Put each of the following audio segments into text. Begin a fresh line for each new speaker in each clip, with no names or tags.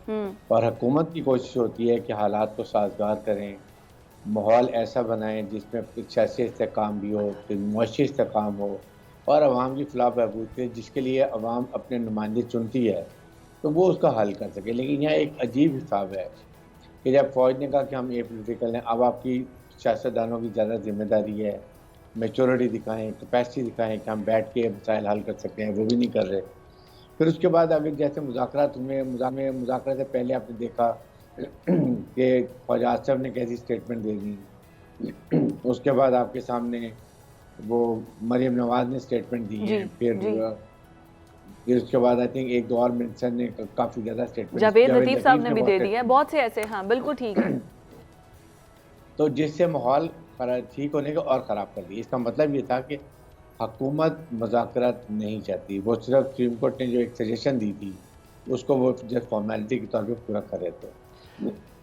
और हुकूमत की कोशिश होती है कि हालात को साजगार करें, माहौल ऐसा बनाएं जिसमें सियासी इस्तेहकाम भी हो, फिर मुआशी इस्तेहकाम हो और अवाम की फलाह बहबूद के जिसके लिए अवाम अपने नुमाइंदे चुनती है, तो वो उसका हल कर सके। लेकिन यहाँ एक अजीब हिसाब है कि जब फ़ौज ने कहा कि हम ए पोलिटिकल हैं, अब आपकी सियासतदानों की ज़्यादा जिम्मेदारी है, मेच्योरिटी दिखाएं, कैपेसिटी दिखाएं कि हम बैठ के मसाइल हल कर सकते हैं, वो भी नहीं कर रहे। फिर उसके बाद अगर जैसे मुज़ाकरात हुए, मुज़ाकरा से पहले आपने देखा कि ख्वाजा आसिफ ने कैसी स्टेटमेंट दे दी। उसके बाद आपके सामने वो मरियम नवाज ने स्टेटमेंट दी
जी
है। फिर
जी।
फिर उसके बाद आई थिंक एक दो और मिनिस्टर ने काफ़ी ज़्यादा स्टेटमेंट,
जावेद
जावेद
लतीफ़ साहब
लतीफ़
ने
ने
भी
बहुत
दे दिया है,
स्टेटमेंट
बहुत से ऐसे, हाँ बिल्कुल ठीक है।
दी। तो जिससे माहौल ठीक होने का और ख़राब कर दिया। इसका मतलब ये था कि हुकूमत मुज़ाकरात नहीं चाहती, वो सिर्फ सुप्रीम कोर्ट ने जो एक सजेशन दी थी उसको वो जस्ट फॉर्मेलिटी के तौर पे पूरा कर रहे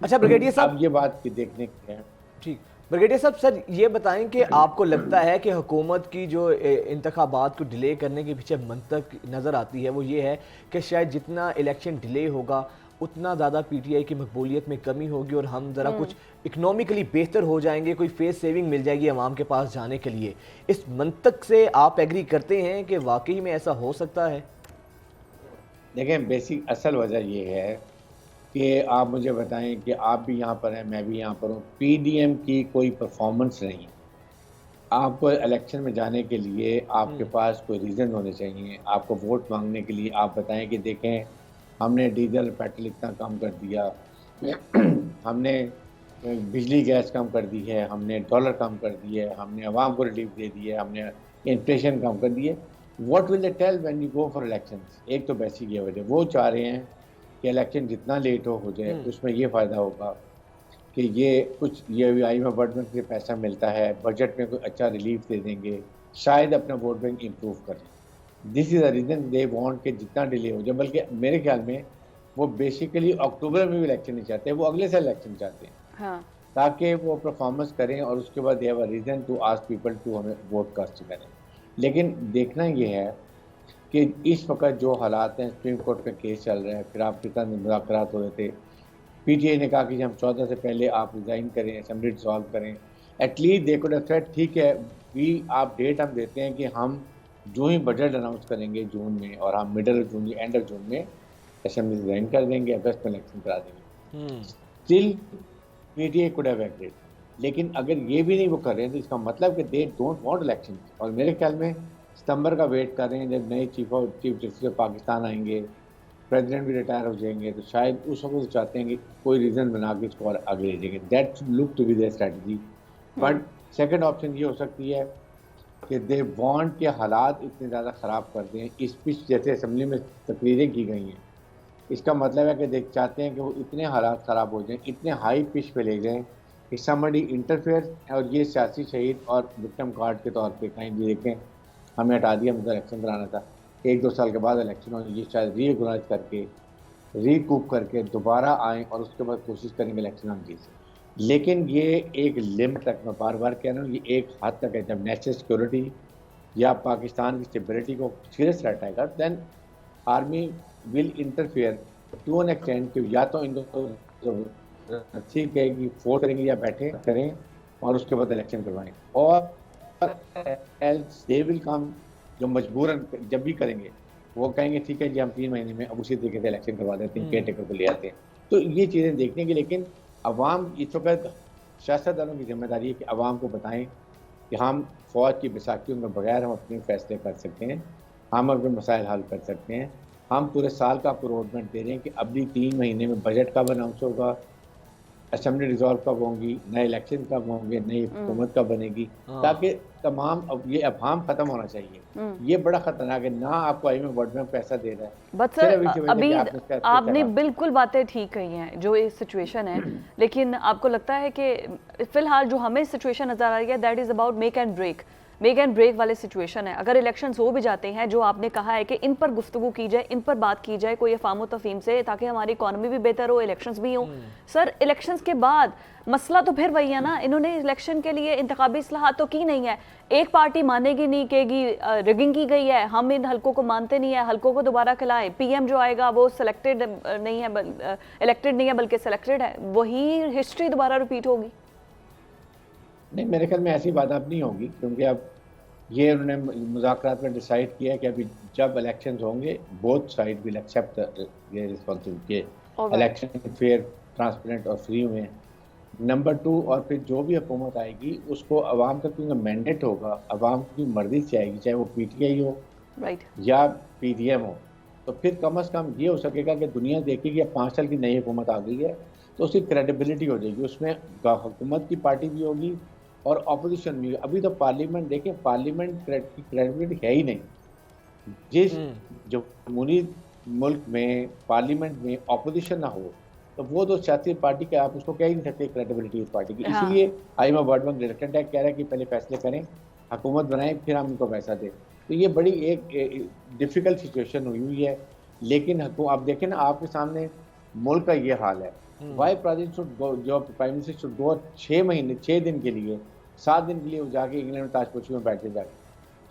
अच्छा
थे।
ब्रिगेडियर साहब,
अब ये बात की देखने की है।
ठीक, ब्रिगेडियर साहब सर ये बताएं कि आपको लगता है कि हुकूमत की जो इंतखाबात को डिले करने के पीछे मंतक नज़र आती है वो ये है कि शायद जितना इलेक्शन डिले होगा उतना ज़्यादा पीटीआई की मकबूलियत में कमी होगी और हम ज़रा कुछ इकनॉमिकली बेहतर हो जाएंगे, कोई फेस सेविंग मिल जाएगी आवाम के पास जाने के लिए। इस मंतक से आप एग्री करते हैं कि वाकई में ऐसा हो सकता है?
देखें, बेसिक असल वजह ये है कि आप मुझे बताएं कि आप भी यहाँ पर हैं, मैं भी यहाँ पर हूँ, पीडीएम की कोई परफॉर्मेंस नहीं। आपको इलेक्शन में जाने के लिए आपके पास कोई रीज़न होने चाहिए। आपको वोट मांगने के लिए आप बताएं कि देखें, हमने डीजल पेट्रोल इतना कम कर दिया, हमने बिजली गैस कम कर दी है, हमने डॉलर कम कर दी है, हमने अवाम को रिलीफ दे दी है, हमने इन्फ्लेशन कम कर दी है। What will they tell when you go for elections? एक तो बेसिक ये वजह, वो चाह रहे हैं कि इलेक्शन जितना लेट हो जाए, उसमें ये फ़ायदा होगा कि ये कुछ ये आई में वर्ल्ड बैंक से पैसा मिलता है, बजट में कोई अच्छा रिलीफ दे देंगे, शायद अपना वोट बैंक इम्प्रूव कर लें। This is the reason they want कि जितना डिले हो जाए। बल्कि मेरे ख्याल में वो बेसिकली अक्टूबर में भी इलेक्शन नहीं चाहते, वो अगले साल इलेक्शन चाहते हैं,
हाँ।
ताकि वो परफॉर्मेंस करें और उसके बाद they have a reason to ask people to हमें वोट कास्ट करें। लेकिन देखना ये है कि इस वक्त जो हालात हैं, सुप्रीम कोर्ट का केस चल रहा है, फिर आपके साथ मुज़ाकरात हो रहे थे, पीटीआई ने कहा कि हम 14 से पहले आप रिज़ाइन करें, असेंबली डिसॉल्व करें। At least they could have said ठीक है, आप डेट हम देते हैं कि हम जो ही बजट अनाउंस करेंगे जून में और हम मिडल जून या एंड ऑफ जून में असेंबली रिज़ाइन कर देंगे, अगस्त में इलेक्शन करा देंगे। Still PTI could have agreed. लेकिन अगर ये भी नहीं वो कर रहे हैं तो इसका मतलब कि दे डोंट वांट इलेक्शन। और मेरे ख्याल में सितंबर का वेट कर रहे हैं, जब नए चीफ जस्टिस ऑफ पाकिस्तान आएंगे, प्रेसिडेंट भी रिटायर हो जाएंगे, तो शायद उस वक्त चाहते हैं कि कोई रीज़न बना के इसको और आगे ले जाएंगे। That look to be their strategy. But second option ये हो सकती है कि दे वांट के हालात इतने ज़्यादा ख़राब कर दें, इस पिच जैसे असम्बली में तकरीरें की गई हैं, इसका मतलब है कि देख चाहते हैं कि वो इतने हालात ख़राब हो जाएं, इतने हाई पिच पे ले जाएं कि समबडी इंटरफेयर और ये सियासी शहीद और विक्टिम कार्ड के तौर पे कहीं भी देखें हमें हटा दिया, मुझे इलेक्शन कराना था, एक दो साल के बाद इलेक्शन हो, ये शायद रीऑर्गेनाइज करके रीकूप करके दोबारा आएँ और उसके बाद कोशिश करेंगे इलेक्शन हम जीत सकें। लेकिन ये एक लिमिट तक, मैं बार बार कह रहा हूँ, ये एक हद तक है। जब नेशनल सिक्योरिटी या पाकिस्तान की स्टेबिलिटी को सीरियस थ्रेट आएगा, then army will interfere to an extent कि या तो इनको ठीक है कि फोर्स करेंगे या बैठे करें और उसके बाद इलेक्शन करवाएं, और एल्स दे विल कम, जो मजबूरन जब भी करेंगे वो कहेंगे ठीक है जी हम 3 महीने में अब उसी तरीके से इलेक्शन करवा देते हैं, केयर टेकर को ले आते हैं। तो ये चीज़ें देखने की, लेकिन अवाम इस वक्त सियासतदानों की जिम्मेदारी है कि अवाम को बताएं कि हम फ़ौज की बैसाखियों के बगैर हम अपने फैसले कर सकते हैं, हम अपने मसाइल हल कर सकते हैं। हम पूरे साल का आपको रोड मैप दे रहे हैं कि अगली 3 महीने में बजट कब अनाउंस होगा, असेंबली डिसॉल्व कब होंगी, नए इलेक्शन कब होंगे, नई हुकूमत कब बनेगी, ताकि तमाम अब ये अफवाह खत्म होना चाहिए। ये बड़ा खतरनाक है। ना आपको आई में वर्ल्ड बैंक पैसा दे रहा है,
बट सर अभी आपने बिल्कुल बातें ठीक कही हैं जो ये सिचुएशन है, लेकिन आपको लगता है कि फिलहाल जो हमें सिचुएशन नजर आ रही है that is about make and break, make and break वाले सिचुएशन है। अगर इलेक्शंस हो भी जाते हैं, जो आपने कहा है कि इन पर गुफ्तगू की जाए, इन पर बात की जाए कोई अफाम तफहीम से, ताकि हमारी इकॉनमी भी बेहतर हो, इलेक्शंस भी हों। सर इलेक्शंस के बाद मसला तो फिर वही है ना, इन्होंने इलेक्शन के लिए इंतखाबी इस्लाहात तो की नहीं है, एक पार्टी मानेगी नहीं, कहेगी रिगिंग की गई है, हम इन हल्कों को मानते नहीं है, हल्कों को दोबारा खिलाए, पीएम जो आएगा वो सिलेक्टेड नहीं है, इलेक्टेड नहीं है बल्कि सिलेक्टेड है, वही हिस्ट्री दोबारा रिपीट होगी।
नहीं, मेरे ख्याल में ऐसी बात अब नहीं होगी, क्योंकि अब ये उन्होंने मुज़ाकरात में डिसाइड किया कि अभी जब इलेक्शन होंगे बोथ साइड विल एक्सेप्ट ये रिस्पॉन्सिबिलिटी, इलेक्शन फेयर, ट्रांसपेरेंट और फ्री हुए। नंबर 2, और फिर जो भी हुकूमत आएगी उसको अवाम का क्योंकि मैंडेट होगा, अवाम की मर्जी से आएगी, चाहे वो पीटीआई हो या पीडीएम हो, तो फिर कम से कम ये हो सकेगा कि दुनिया देखेगी कि 5 साल की नई हुकूमत आ गई है, तो उसकी क्रेडिबिलिटी हो जाएगी, उसमें हुकूमत की पार्टी भी होगी और अपोजिशन भी। अभी तो पार्लियामेंट देखें, पार्लियामेंट की क्रेडिबिलिटी है ही नहीं। जिस जमहूरी मुल्क में पार्लियामेंट में अपोजिशन ना हो, तो वो तो सियासी पार्टी का आप उसको कह ही नहीं सकते क्रेडिबिलिटी उस पार्टी की।
हाँ।
इसलिए IMF वर्ल्ड बैंक रिलेक्टेंट है, कह रहा है कि पहले फैसले करें, हुकूमत बनाएं, फिर हम उनको पैसा दें। तो ये बड़ी एक डिफ़िकल्ट सिचुएशन हुई है। लेकिन आप देखें ना, आपके सामने मुल्क का ये हाल है। वाई प्रेसिडेंट शुड गो, जो प्राइम मिनिस्टर शुड गो 6 दिन के लिए, 7 दिन के लिए वो जाके इंग्लैंड में ताजपोशी में बैठे जाके,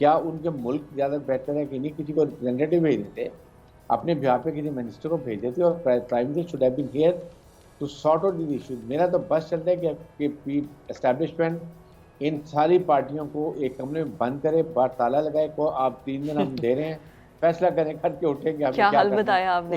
क्या उनके मुल्क ज़्यादा बेहतर है कि नहीं? किसी को रिप्रेजेंटेटिव भेज देते, अपने बिहार पे किसी मिनिस्टर को भेज देते और prime minister should have been here to sort out this issue. मेरा तो बस चलता है कि एस्टैब्लिशमेंट इन सारी पार्टियों को एक कमरे में बंद करे, बाहर ताला लगाए, को आप 3 दिन हम दे रहे हैं, फैसला करें, करके उठेंगे।
क्या हाल बताया आपने।